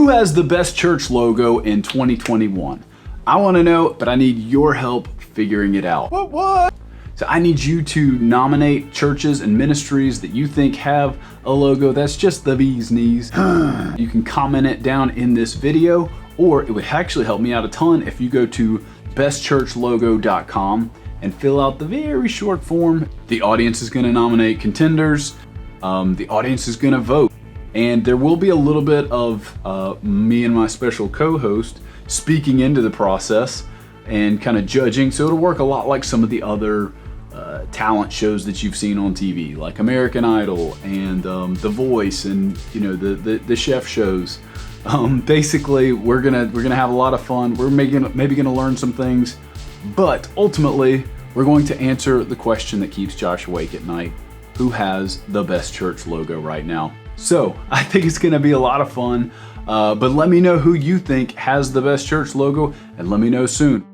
Who has the best church logo in 2021? I want to know, but I need your help figuring it out. What? So I need you to nominate churches and ministries that you think have a logo that's just the bee's knees. You can comment it down in this video, or it would actually help me out a ton if you go to bestchurchlogo.com and fill out the very short form. The audience is going to nominate contenders. The audience is going to vote. And there will be a little bit of me and my special co-host speaking into the process and kind of judging. So it'll work a lot like some of the other talent shows that you've seen on TV, like American Idol and The Voice, and the chef shows. Basically, we're gonna have a lot of fun. We're maybe gonna learn some things, but ultimately, we're going to answer the question that keeps Josh awake at night: who has the best church logo right now? So I think it's gonna be a lot of fun, but let me know who you think has the best church logo, and let me know soon.